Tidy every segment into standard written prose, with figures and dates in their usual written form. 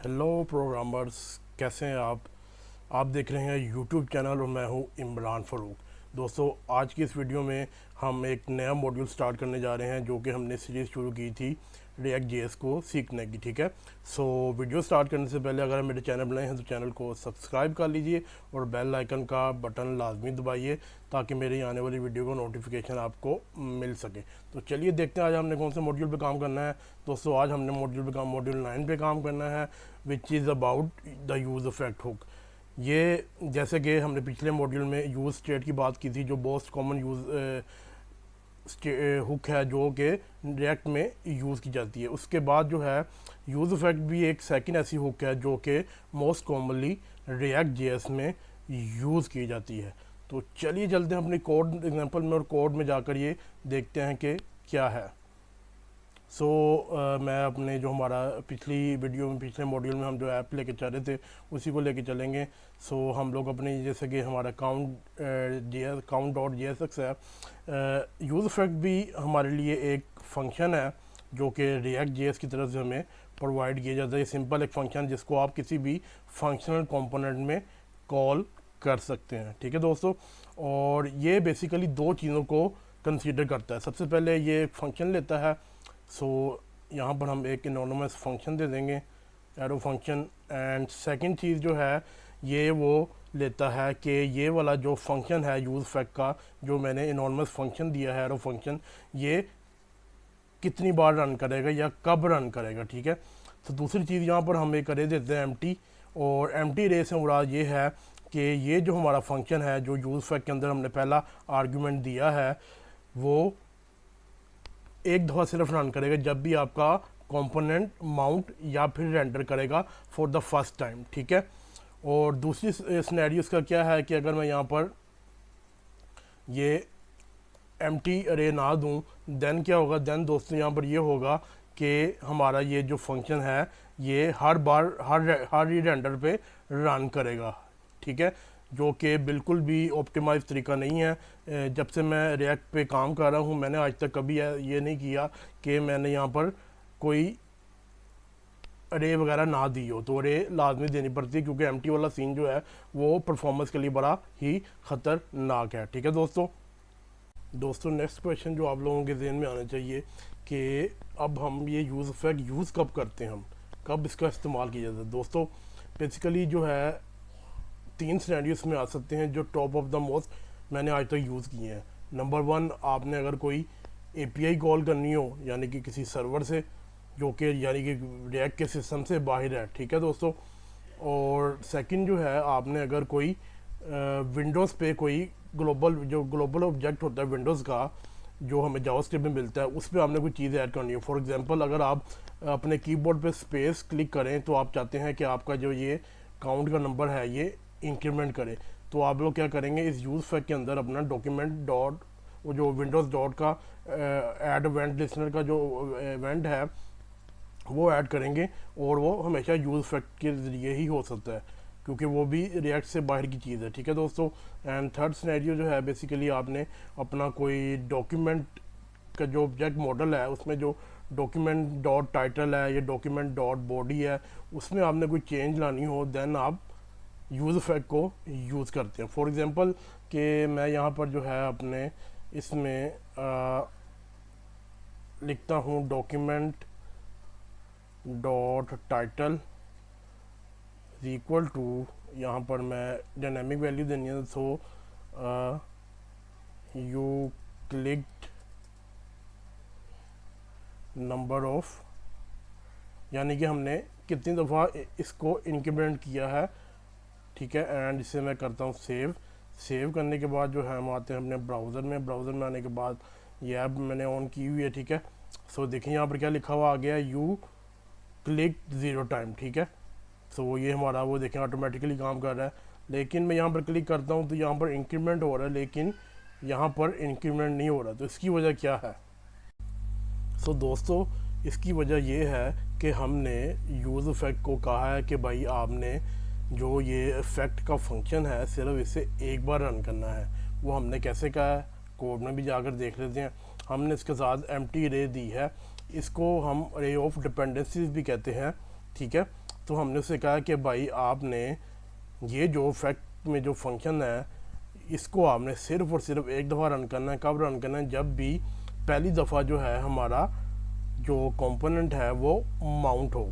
Hello programmers, कैसे हैं आप देख रहे हैं यूट्यूब चैनल और मैं हूं इमरान फ़ारूक। दोस्तों, आज की इस वीडियो में हम एक नया मॉड्यूल स्टार्ट करने जा रहे हैं जो कि हमने सीरीज़ शुरू की थी रिएक्ट जेएस को सीखने की। ठीक है, सो वीडियो स्टार्ट करने से पहले अगर मेरे चैनल बनाए हैं तो चैनल को सब्सक्राइब कर लीजिए और बेल आइकन का बटन लाजमी दबाइए ताकि मेरी आने वाली वीडियो का नोटिफिकेशन आपको मिल सके। तो चलिए देखते हैं आज हमने कौन से मॉड्यूल पे काम करना है। दोस्तों, आज हमने मॉड्यूल 9 पे काम करना है, which is about the use effect hook. ये जैसे कि हमने पिछले मॉड्यूल में यूज़ स्टेट की बात की थी, जो मोस्ट कॉमन यूज़ हुक है जो कि रिएक्ट में यूज़ की जाती है। उसके बाद जो है यूज़ इफेक्ट भी एक सेकंड ऐसी हुक है जो कि मोस्ट कॉमनली रिएक्ट जेएस में यूज़ की जाती है। तो चलिए चलते हैं अपनी कोड एग्जांपल में और कोड में जाकर ये देखते हैं कि क्या है। मैं अपने जो हमारा पिछले मॉड्यूल में हम जो ऐप लेके चल रहे थे उसी को लेके चलेंगे। हम लोग अपनी जैसे कि हमारा count dot J S x है। यूज़ इफेक्ट भी हमारे लिए एक फंक्शन है जो कि रिएक्ट जेएस की तरफ से हमें प्रोवाइड किया जाता है। ये सिंपल एक फंक्शन जिसको आप किसी भी फंक्शनल कंपोनेंट में कॉल कर सकते हैं। ठीक है दोस्तों, और ये बेसिकली दो चीज़ों को कंसीडर करता है। सबसे पहले ये फंक्शन लेता है। यहाँ पर हम एक एनोनिमस फंक्शन दे देंगे, एरो फंक्शन। एंड सेकंड चीज़ जो है ये वो लेता है कि ये वाला जो फंक्शन है यूज़ फैक्ट का, जो मैंने एनोनिमस फंक्शन दिया है एरो फंक्शन, ये कितनी बार रन करेगा या कब रन करेगा। ठीक है, तो दूसरी चीज़ यहाँ पर हम एक अरे देते हैं एम्प्टी, और एम्प्टी अरे से मुराद ये है कि ये जो हमारा फंक्शन है जो यूज़ फैक्ट के अंदर हमने पहला आर्गूमेंट दिया है वो एक दफ़ा सिर्फ रन करेगा जब भी आपका कंपोनेंट माउंट या फिर रेंडर करेगा फॉर द फर्स्ट टाइम। ठीक है, और दूसरी सिनेरियो इसका क्या है कि अगर मैं यहाँ पर ये एम्प्टी अरे ना दूं, देन क्या होगा। देन दोस्तों यहाँ पर ये होगा कि हमारा ये जो फंक्शन है ये हर बार हर ही रेंडर पे रन करेगा। ठीक है, जो कि बिल्कुल भी ऑप्टिमाइज तरीका नहीं है। जब से मैं रिएक्ट पे काम कर रहा हूँ मैंने आज तक कभी ये नहीं किया कि मैंने यहाँ पर कोई अरे वगैरह ना दी हो। तो अरे लाजमी देनी पड़ती है क्योंकि एम्प्टी वाला सीन जो है वो परफॉर्मेंस के लिए बड़ा ही ख़तरनाक है। ठीक है दोस्तों, नेक्स्ट क्वेश्चन जो आप लोगों के जहन में आना चाहिए कि अब हम ये यूज़ इफेक्ट यूज़ कब करते हैं, हम कब इसका इस्तेमाल किया जाता है। दोस्तों, बेसिकली जो है तीन सिनेरियोस में आ सकते हैं जो टॉप ऑफ द मोस्ट मैंने आज तक यूज़ किए हैं। नंबर 1, आपने अगर कोई एपीआई कॉल करनी हो यानी कि किसी सर्वर से जो कि यानी कि रिएक्ट के सिस्टम से बाहर है। ठीक है दोस्तों, और सेकंड जो है आपने अगर कोई विंडोज़ पे कोई ग्लोबल ऑब्जेक्ट होता है विंडोज़ का जो हमें जावास्क्रिप्ट में मिलता है, उस पर आपने कोई चीज़ ऐड करनी हो। फॉर एग्जांपल, अगर आप अपने कीबोर्ड पे स्पेस क्लिक करें तो आप चाहते हैं कि आपका जो ये काउंट का नंबर है ये इंक्रीमेंट करे, तो आप लोग क्या करेंगे, इस यूज़ फैक्ट के अंदर अपना डॉक्यूमेंट डॉट वो जो विंडोज़ डॉट का ऐड इवेंट लिस्नर का जो इवेंट है वो ऐड करेंगे, और वो हमेशा यूज़ फैक्ट के ज़रिए ही हो सकता है क्योंकि वो भी रिएक्ट से बाहर की चीज़ है। ठीक है दोस्तों, एंड थर्ड सिनेरियो जो है बेसिकली आपने अपना कोई डॉक्यूमेंट का जो ऑब्जेक्ट मॉडल है उसमें जो डॉक्यूमेंट डॉट टाइटल है या डॉक्यूमेंट डॉट बॉडी है उसमें आपने कोई चेंज लानी हो, देन आप यूज़ इफेक्ट को यूज़ करते हैं। फॉर एग्जांपल कि मैं यहाँ पर जो है अपने इसमें लिखता हूँ document dot title equal to, यहाँ पर मैं डायनेमिक वैल्यू देनी है। यू क्लिक्ड नंबर ऑफ, यानी कि हमने कितनी दफ़ा इसको इंक्रीमेंट किया है। ठीक है, एंड इसे मैं करता हूँ सेव करने के बाद जो है हम आते हैं अपने ब्राउज़र में आने के बाद ये ऐप मैंने ऑन की हुई है। ठीक है, देखिए यहाँ पर क्या लिखा हुआ आ गया, यू क्लिक 0 टाइम। ठीक है, ये हमारा वो देखें ऑटोमेटिकली काम कर रहा है, लेकिन मैं यहाँ पर क्लिक करता हूँ तो यहाँ पर इंक्रीमेंट हो रहा है लेकिन यहाँ पर इंक्रीमेंट नहीं हो रहा। तो इसकी वजह क्या है? दोस्तों, इसकी वजह ये है कि हमने यूज़ इफेक्ट को कहा है कि भाई आपने जो ये इफेक्ट का फंक्शन है सिर्फ इसे एक बार रन करना है। वो हमने कैसे कहा है, कोड में भी जाकर देख लेते हैं। हमने इसके साथ एम्प्टी अरे दी है, इसको हम अरे ऑफ डिपेंडेंसीज भी कहते हैं। ठीक है, तो हमने उससे कहा कि भाई आपने ये जो फैक्ट में जो फंक्शन है इसको आपने सिर्फ और सिर्फ एक दफ़ा रन करना है। कब रन करना है? जब भी पहली दफ़ा जो है हमारा जो कंपोनेंट है वो माउंट हो।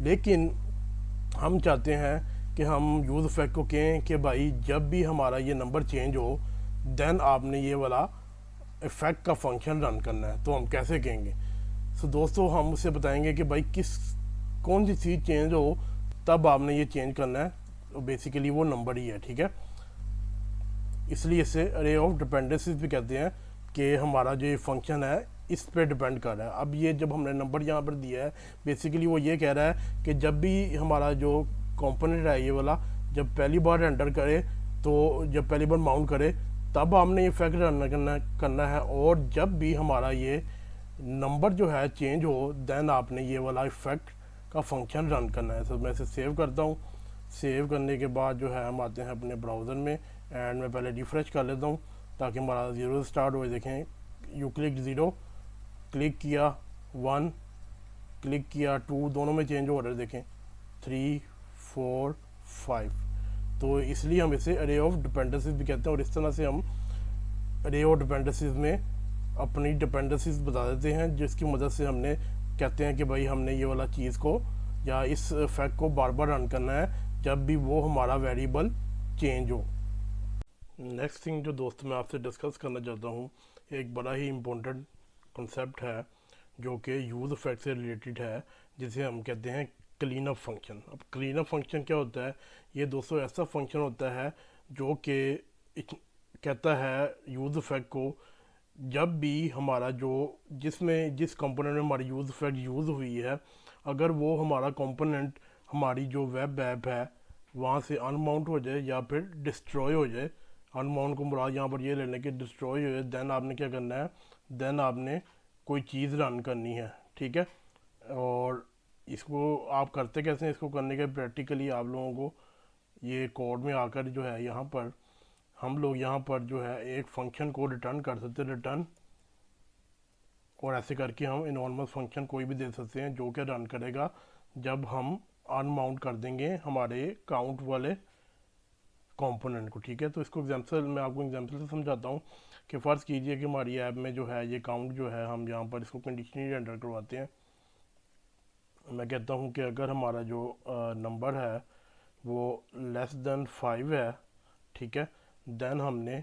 लेकिन हम चाहते हैं कि हम यूज़ फैक्ट को कहें कि भाई जब भी हमारा ये नंबर चेंज हो देन आपने ये वाला इफ़ेक्ट का फंक्शन रन करना है। तो हम कैसे कहेंगे? सो दोस्तों हम उसे बताएंगे कि भाई कौन सी चीज़ चेंज हो तब आपने ये चेंज करना है। तो बेसिकली वो नंबर ही है, ठीक है। इसलिए इसे अरे ऑफ डिपेंडेंसीज भी कहते हैं कि हमारा जो ये फंक्शन है इस पे डिपेंड कर रहा है। अब ये जब हमने नंबर यहाँ पर दिया है बेसिकली वो ये कह रहा है कि जब भी हमारा जो कंपोनेंट है ये वाला जब पहली बार एंटर करे, तो जब पहली बार माउंट करे तब हमने ये फैक्ट रन करना है, और जब भी हमारा ये नंबर जो है चेंज हो देन आपने ये वाला इफेक्ट का फंक्शन रन करना है। तो मैं इसे सेव करता हूँ। सेव करने के बाद जो है हम आते हैं अपने ब्राउज़र में एंड मैं पहले रिफ़्रेश कर लेता हूँ ताकि हमारा ज़ीरो से स्टार्ट हो। देखें यू क्लिक ज़ीरो, क्लिक किया वन, क्लिक किया टू, दोनों में चेंज हो रहा है। देखें थ्री फोर फाइव। तो इसलिए हम इसे अरे ऑफ डिपेंडेंसीज भी कहते हैं, और इस तरह से हम अरे ऑफ डिपेंडेंसीज में अपनी डिपेंडेंसीज बता देते हैं जिसकी मदद से हमने कहते हैं कि भाई हमने ये वाला चीज़ को या इस फैक्ट को बार बार रन करना है जब भी वो हमारा वेरिएबल चेंज हो। नेक्स्ट थिंग जो दोस्त मैं आपसे डिस्कस करना चाहता हूँ, एक बड़ा ही इम्पोर्टेंट कंसेप्ट है जो कि यूज़ इफेक्ट से रिलेटेड है, जिसे हम कहते हैं क्लीन अप फंक्शन। अब क्लीन अप फंक्शन क्या होता है? ये दोस्तों ऐसा फंक्शन होता है जो कि कहता है यूज़ इफेक्ट को जब भी हमारा जो जिस कंपोनेंट में हमारी यूज़ इफेक्ट यूज़ हुई है अगर वो हमारा कंपोनेंट हमारी जो वेब ऐप है वहाँ से अनमाउंट हो जाए या फिर डिस्ट्रॉय हो जाए, अनमाउंट को मुराद यहाँ पर ये लेने के डिस्ट्रॉय हो जाए, देन आपने क्या करना है? देन आपने कोई चीज़ रन करनी है, ठीक है। और इसको आप करते कैसे हैं? इसको करने के प्रैक्टिकली आप लोगों को ये कोड में आकर जो है यहाँ पर हम लोग यहाँ पर जो है एक फंक्शन को रिटर्न कर सकते हैं, रिटर्न, और ऐसे करके हम इनॉर्मल फंक्शन कोई भी दे सकते हैं जो कि रन करेगा जब हम अनमाउंट कर देंगे हमारे काउंट वाले कंपोनेंट को, ठीक है। तो इसको मैं आपको एग्जांपल से समझाता हूँ कि फ़र्ज़ कीजिए कि हमारी ऐप में जो है ये काउंट जो है हम यहाँ पर इसको कंडीशनली एंटर करवाते हैं। मैं कहता हूँ कि अगर हमारा जो नंबर है वो लेस देन 5 है, ठीक है, देन हमने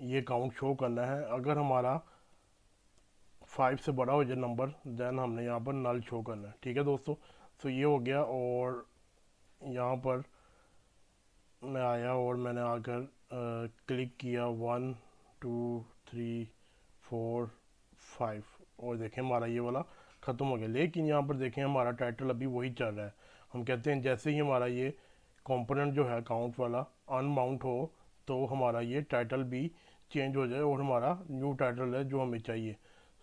ये काउंट शो करना है। अगर हमारा 5 से बड़ा हो जाए नंबर देन हमने यहाँ पर नल शो करना है, ठीक है दोस्तों। तो ये हो गया, और यहाँ पर मैं आया और मैंने आकर क्लिक किया 1 2 3 4 5, और देखें हमारा ये वाला ख़त्म हो गया। लेकिन यहाँ पर देखें हमारा टाइटल अभी वही चल रहा है। हम कहते हैं जैसे ही हमारा ये कंपोनेंट जो है काउंट वाला अनमाउंट हो तो हमारा ये टाइटल भी चेंज हो जाए और हमारा न्यू टाइटल है जो हमें चाहिए।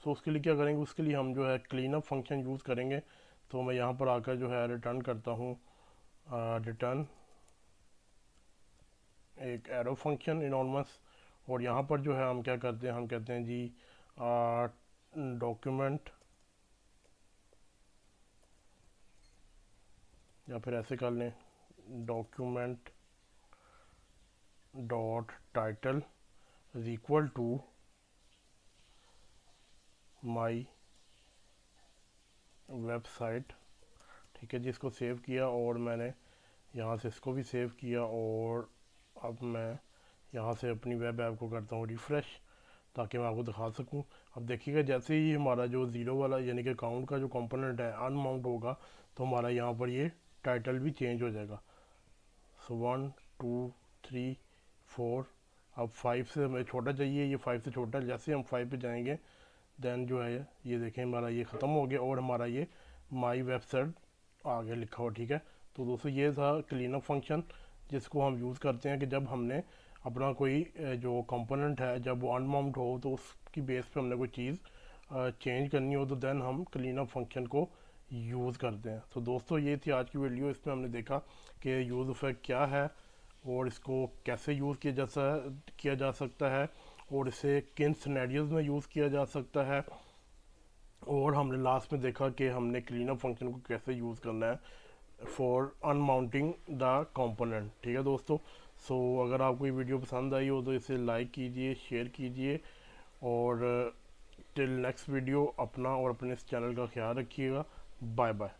सो उसके लिए क्या करेंगे? उसके लिए हम जो है क्लीन अप फंक्शन यूज़ करेंगे। तो मैं यहाँ पर आकर जो है रिटर्न करता हूँ, रिटर्न एक एरो फंक्शन इनॉर्मस, और यहाँ पर जो है हम क्या करते हैं? हम कहते हैं जी डॉक्यूमेंट, या फिर ऐसे कर लें document dot title is equal to my website, ठीक है जी। इसको सेव किया और मैंने यहाँ से इसको भी सेव किया, और अब मैं यहाँ से अपनी वेब ऐप को करता हूँ रिफ़्रेश ताकि मैं आपको दिखा सकूँ। अब देखिएगा जैसे ही हमारा जो ज़ीरो वाला यानी कि काउंट का जो कंपोनेंट है अनमाउंट होगा तो हमारा यहाँ पर ये टाइटल भी चेंज हो जाएगा। सो 1 2 3 4, अब 5 से हमें छोटा चाहिए, ये 5 से छोटा, जैसे हम 5 पे जाएंगे देन जो है ये देखें हमारा ये ख़त्म हो गया और हमारा ये माई वेबसाइट आगे लिखा हुआ, ठीक है। तो दोस्तों ये था क्लीन अप फंक्शन जिसको हम यूज़ करते हैं कि जब हमने अपना कोई जो कंपोनेंट है जब वो अनमाउंट हो तो उसकी बेस पे हमने कोई चीज़ चेंज करनी हो तो देन हम क्लीन अप फंक्शन को यूज़ करते हैं। तो दोस्तों ये थी आज की वीडियो। इसमें हमने देखा कि यूज़ इफेक्ट क्या है और इसको कैसे यूज़ किया जा सकता है और इसे किन सिनेरियोज़ में यूज़ किया जा सकता है, और हमने लास्ट में देखा कि हमने क्लीन अप फंक्शन को कैसे यूज़ करना है फॉर अनमाउंटिंग द कंपोनेंट। ठीक है दोस्तों, सो अगर आपको ये वीडियो पसंद आई हो तो इसे लाइक कीजिए, शेयर कीजिए, और टिल नेक्स्ट वीडियो अपना और अपने इस चैनल का ख्याल रखिएगा। Bye bye.